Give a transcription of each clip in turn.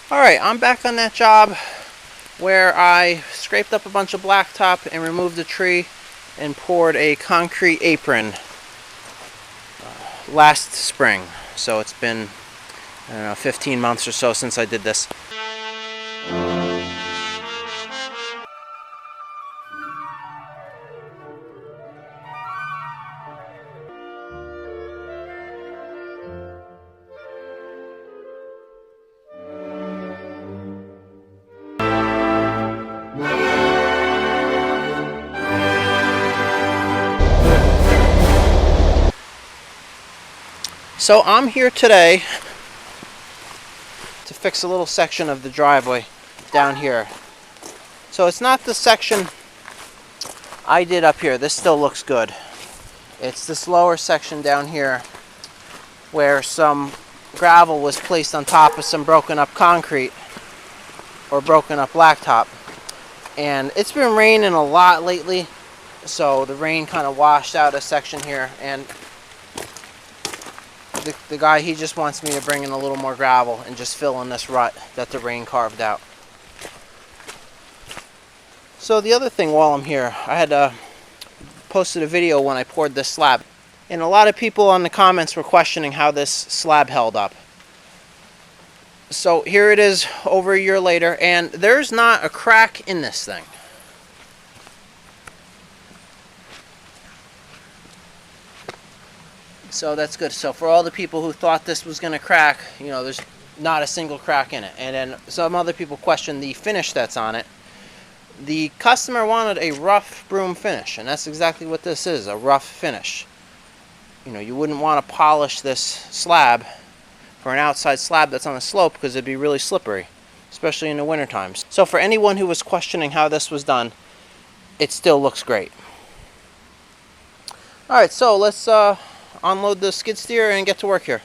Alright, I'm back on that job where I scraped up a bunch of blacktop and removed the tree and poured a concrete apron last spring. So it's been, I don't know, 15 months or so since I did this. So I'm here today to fix a little section of the driveway down here. So it's not the section I did up here. This still looks good. It's this lower section down here where some gravel was placed on top of some broken up concrete or broken up blacktop. And it's been raining a lot lately, so the rain kind of washed out a section here, and the guy, he just wants me to bring in a little more gravel and just fill in this rut that the rain carved out. So the other thing while I'm here, I had posted a video when I poured this slab, and a lot of people on the comments were questioning how this slab held up. So here it is over a year later, and there's not a crack in this thing. So that's good. So for all the people who thought this was going to crack, you know, there's not a single crack in it. And then some other people questioned the finish that's on it. The customer wanted a rough broom finish, and that's exactly what this is, a rough finish. You know, you wouldn't want to polish this slab for an outside slab that's on a slope because it'd be really slippery, especially in the winter times. So for anyone who was questioning how this was done, it still looks great. Alright, so let's unload the skid steer and get to work here.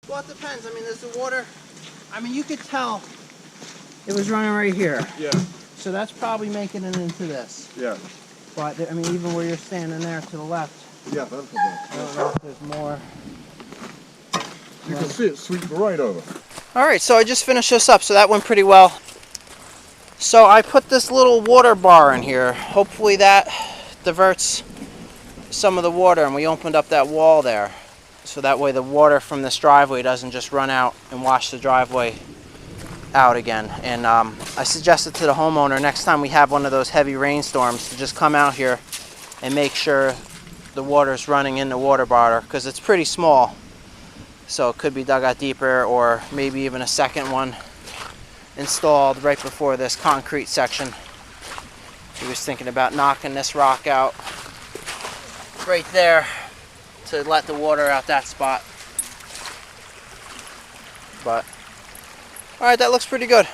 Well, it depends. I mean, there's the water. I mean, you could tell it was running right here. Yeah. So that's probably making it into this. Yeah. But, I mean, even where you're standing there to the left, Yeah, that's the I don't know if there's more. You can see it sweep right over. Alright, so I just finished this up, so that went pretty well. So I put this little water bar in here. Hopefully that diverts some of the water, and we opened up that wall there. So that way the water from this driveway doesn't just run out and wash the driveway out again. And I suggested to the homeowner next time we have one of those heavy rainstorms to just come out here and make sure the water's running in the water bar, because it's pretty small. So it could be dug out deeper, or maybe even a second one installed right before this concrete section. He was thinking about knocking this rock out right there to let the water out that spot. But, alright, that looks pretty good.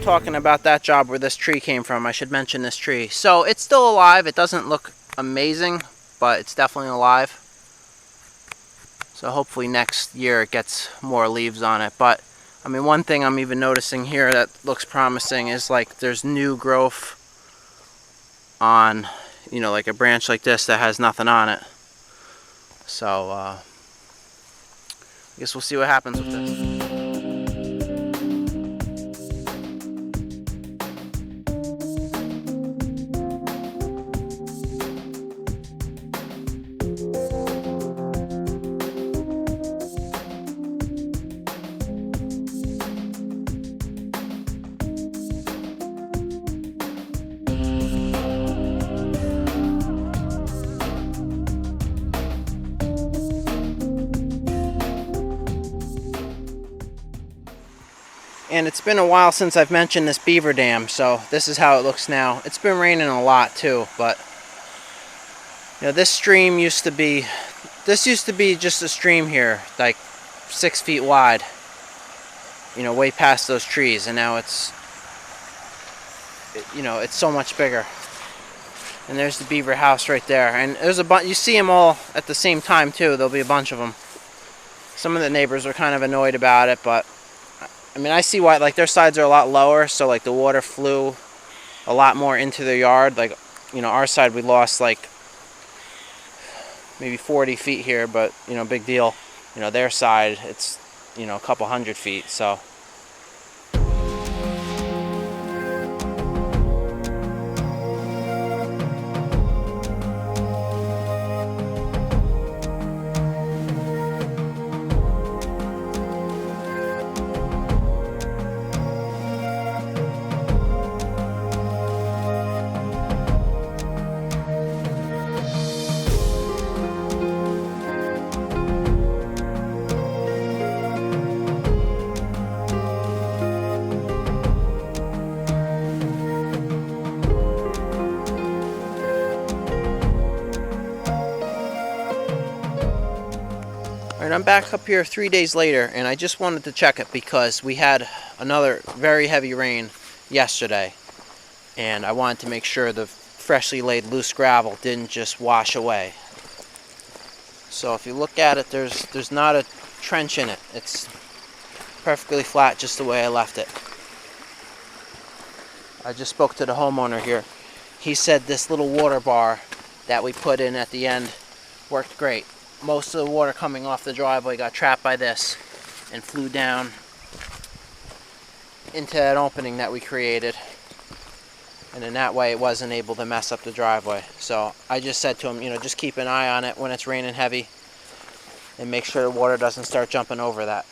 Talking about that job where this tree came from, I should mention this tree. So it's still alive. It doesn't look amazing, but it's definitely alive. So hopefully next year it gets more leaves on it. But I mean, one thing I'm even noticing here that looks promising is like there's new growth on, you know, like a branch like this that has nothing on it. So I guess we'll see what happens with this. And it's been a while since I've mentioned this beaver dam, so this is how it looks now. It's been raining a lot too, but you know, this stream used to be just a stream here, like 6 feet wide, you know, way past those trees, and now it's so much bigger. And there's the beaver house right there, and there's a bunch. You see them all at the same time too. There'll be a bunch of them. Some of the neighbors are kind of annoyed about it, but I mean, I see why. Like, their sides are a lot lower, so like the water flew a lot more into their yard. Like, you know, our side we lost like maybe 40 feet here, but you know, big deal. You know, their side, it's, you know, a couple 100 feet, so. Alright, I'm back up here 3 days later, and I just wanted to check it because we had another very heavy rain yesterday. and I wanted to make sure the freshly laid loose gravel didn't just wash away. So if you look at it, there's not a trench in it. It's perfectly flat just the way I left it. I just spoke to the homeowner here. He said this little water bar that we put in at the end worked great. Most of the water coming off the driveway got trapped by this and flew down into that opening that we created, and in that way it wasn't able to mess up the driveway. So I just said to him, just keep an eye on it when it's raining heavy and make sure the water doesn't start jumping over that.